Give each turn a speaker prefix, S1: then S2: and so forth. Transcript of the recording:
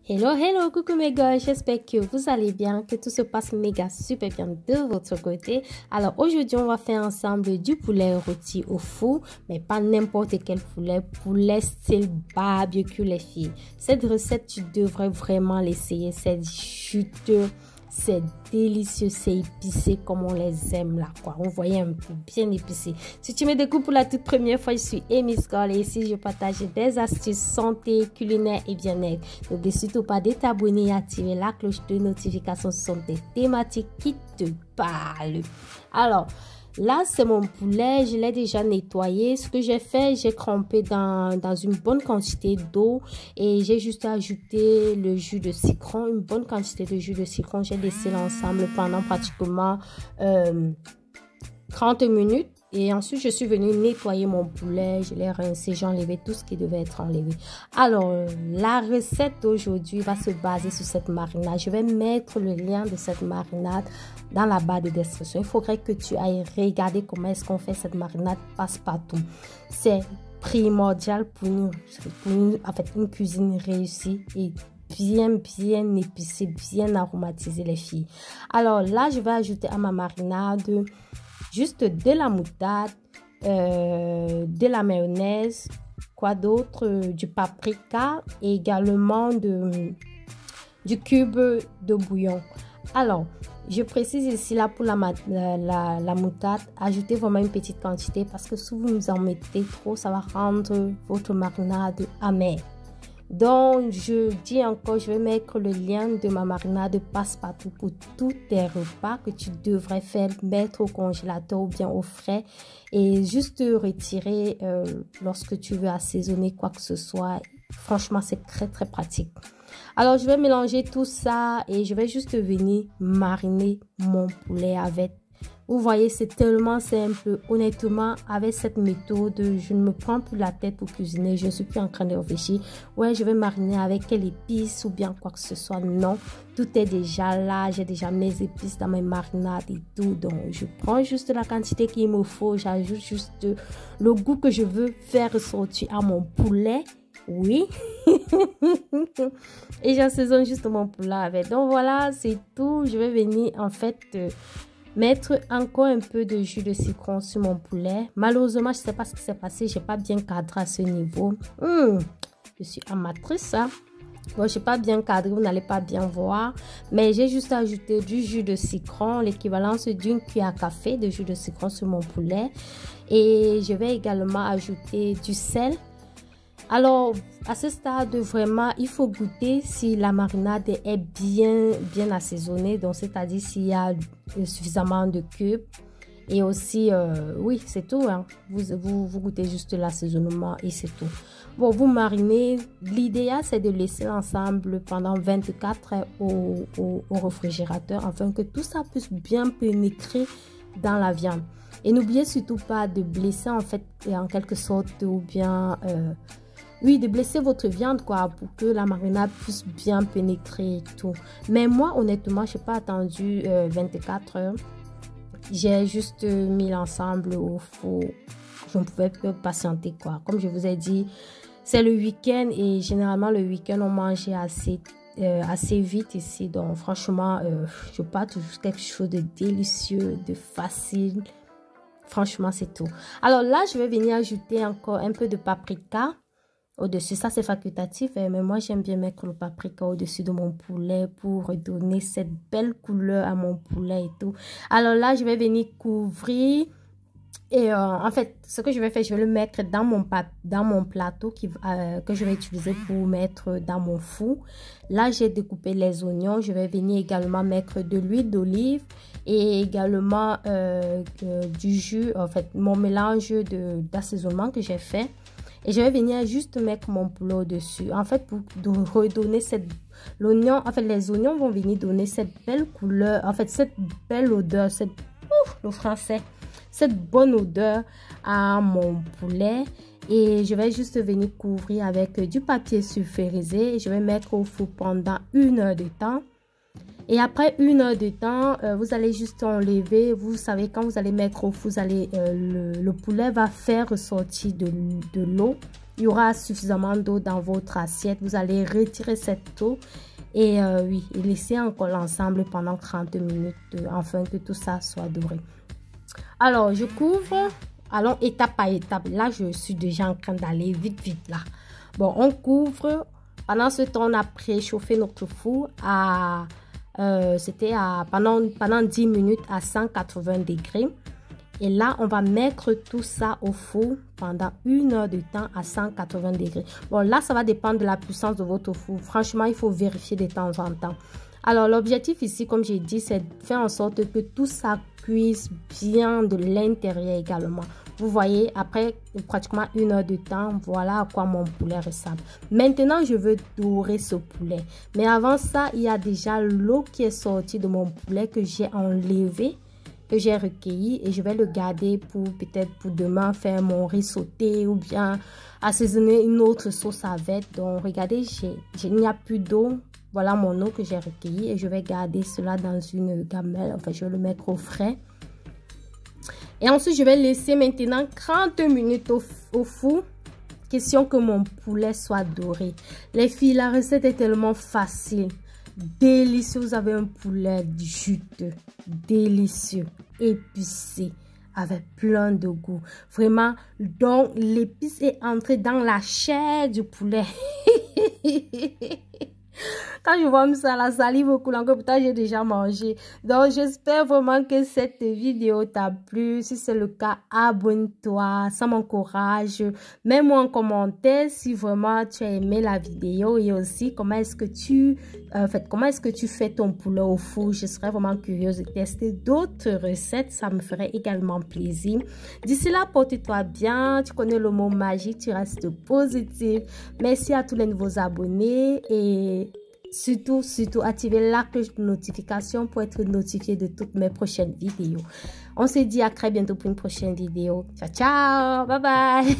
S1: Hello, hello, coucou mes gars, j'espère que vous allez bien, que tout se passe méga super bien de votre côté. Alors aujourd'hui, on va faire ensemble du poulet rôti au four, mais pas n'importe quel poulet style barbecue les filles. Cette recette, tu devrais vraiment l'essayer, c'est juteux. C'est délicieux, c'est épicé comme on les aime là, quoi. On voyait un peu bien épicé. Si tu me découvres pour la toute première fois, je suis Amy Scott et ici je partage des astuces santé, culinaire et bien-être. N'oublie surtout pas de t'abonner et activer la cloche de notification. Ce sont des thématiques qui te parlent. Alors, là, c'est mon poulet, je l'ai déjà nettoyé. Ce que j'ai fait, j'ai trempé dans une bonne quantité d'eau et j'ai juste ajouté le jus de citron, une bonne quantité de jus de citron. J'ai laissé l'ensemble pendant pratiquement 30 minutes. Et ensuite, je suis venue nettoyer mon poulet. Je l'ai rincé, j'ai enlevé tout ce qui devait être enlevé. Alors, la recette d'aujourd'hui va se baser sur cette marinade. Je vais mettre le lien de cette marinade dans la barre de description. Il faudrait que tu ailles regarder comment est-ce qu'on fait cette marinade passe-partout. C'est primordial pour une cuisine réussie et bien épicée, bien aromatisée les filles. Alors là, je vais ajouter à ma marinade juste de la moutarde, de la mayonnaise, quoi d'autre, du paprika et également du cube de bouillon. Alors, je précise ici là pour la moutarde, ajoutez vraiment une petite quantité parce que si vous en mettez trop, ça va rendre votre marinade amère. Donc, je dis encore, je vais mettre le lien de ma marinade passe-partout pour tous tes repas que tu devrais faire, mettre au congélateur ou bien au frais et juste retirer lorsque tu veux assaisonner quoi que ce soit. Franchement, c'est très pratique. Alors, je vais mélanger tout ça et je vais juste venir mariner mon poulet avec. Vous voyez, c'est tellement simple. Honnêtement, avec cette méthode, je ne me prends plus la tête pour cuisiner. Je ne suis plus en train de réfléchir. Ouais, je vais mariner avec quelle épice ou bien quoi que ce soit. Non, tout est déjà là. J'ai déjà mes épices dans mes marinades et tout. Donc, je prends juste la quantité qu'il me faut. J'ajoute juste le goût que je veux faire ressortir à mon poulet. Oui. Et j'assaisonne juste mon poulet avec. Donc, voilà, c'est tout. Je vais venir en fait mettre encore un peu de jus de citron sur mon poulet. Malheureusement, je ne sais pas ce qui s'est passé. Je n'ai pas bien cadré à ce niveau. Je suis amatrice. Hein? Bon, je n'ai pas bien cadré. Vous n'allez pas bien voir. Mais j'ai juste ajouté du jus de citron. L'équivalence d'une cuillère à café de jus de citron sur mon poulet. Et je vais également ajouter du sel. Alors, à ce stade, vraiment, il faut goûter si la marinade est bien assaisonnée. Donc, c'est-à-dire s'il y a suffisamment de cubes. Et aussi, oui, c'est tout. Hein. Vous goûtez juste l'assaisonnement et c'est tout. Bon, vous marinez. L'idéal, c'est de laisser l'ensemble pendant 24 heures au réfrigérateur afin que tout ça puisse bien pénétrer dans la viande. Et n'oubliez surtout pas de blesser en fait, en quelque sorte, ou bien... oui, de blesser votre viande quoi pour que la marinade puisse bien pénétrer et tout. Mais moi, honnêtement, je n'ai pas attendu 24 heures. J'ai juste mis l'ensemble au four. Je ne pouvais pas patienter quoi. Comme je vous ai dit, c'est le week-end et généralement le week-end, on mange assez vite ici. Donc franchement, je pars toujours quelque chose de délicieux, de facile. Franchement, c'est tout. Alors là, je vais venir ajouter encore un peu de paprika au-dessus. Ça, c'est facultatif, mais moi, j'aime bien mettre le paprika au-dessus de mon poulet pour redonner cette belle couleur à mon poulet et tout. Alors là, je vais venir couvrir. Et en fait, ce que je vais faire, je vais le mettre dans mon plateau que je vais utiliser pour mettre dans mon four. Là, j'ai découpé les oignons. Je vais venir également mettre de l'huile d'olive et également du jus, en fait, mon mélange d'assaisonnement que j'ai fait. Et je vais venir juste mettre mon poulet au-dessus. En fait, pour redonner l'oignon, en fait, les oignons vont venir donner cette belle couleur, en fait, cette belle odeur, le français, cette bonne odeur à mon poulet. Et je vais juste venir couvrir avec du papier sulfurisé. Je vais mettre au four pendant 1 heure de temps. Et après 1 heure de temps, vous allez juste enlever. Vous savez, quand vous allez mettre au four, le poulet va faire ressortir de l'eau. il y aura suffisamment d'eau dans votre assiette. Vous allez retirer cette eau et oui, et laisser encore l'ensemble pendant 30 minutes afin que tout ça soit doré. Alors, je couvre. Allons étape par étape. Là, je suis déjà en train d'aller vite là. Bon, on couvre. Pendant ce temps, on a préchauffé notre four à... c'était pendant 10 minutes à 180 degrés. Et là, on va mettre tout ça au four pendant 1 heure de temps à 180 degrés. Bon, là, ça va dépendre de la puissance de votre four. Franchement, il faut vérifier de temps en temps. Alors, l'objectif ici, comme j'ai dit, c'est de faire en sorte que tout ça cuise bien de l'intérieur également. Vous voyez, après pratiquement 1 heure de temps, voilà à quoi mon poulet ressemble. Maintenant, je veux dorer ce poulet. Mais avant ça, il y a déjà l'eau qui est sortie de mon poulet que j'ai enlevé, que j'ai recueilli, et je vais le garder pour peut-être pour demain faire mon riz sauté ou bien assaisonner une autre sauce avec. Donc, regardez, il n'y a plus d'eau. Voilà mon eau que j'ai recueillie et je vais garder cela dans une gamelle. Enfin, je vais le mettre au frais. Et ensuite, je vais laisser maintenant 30 minutes au four. Question que mon poulet soit doré. Les filles, la recette est tellement facile. Délicieux. Vous avez un poulet juteux, délicieux, épicé, avec plein de goût. Vraiment, donc l'épice est entrée dans la chair du poulet. Quand je vois ça, la salive coule encore, pourtant j'ai déjà mangé. Donc j'espère vraiment que cette vidéo t'a plu. Si c'est le cas, abonne-toi, ça m'encourage. Mets-moi en commentaire si vraiment tu as aimé la vidéo et aussi comment est-ce que tu fais ton poulet au four. Je serais vraiment curieuse de tester d'autres recettes, ça me ferait également plaisir. D'ici là, porte-toi bien, tu connais le mot magique, tu restes positif. Merci à tous les nouveaux abonnés et surtout, activez la cloche de notification pour être notifié de toutes mes prochaines vidéos. On se dit à très bientôt pour une prochaine vidéo. Ciao, ciao, bye bye.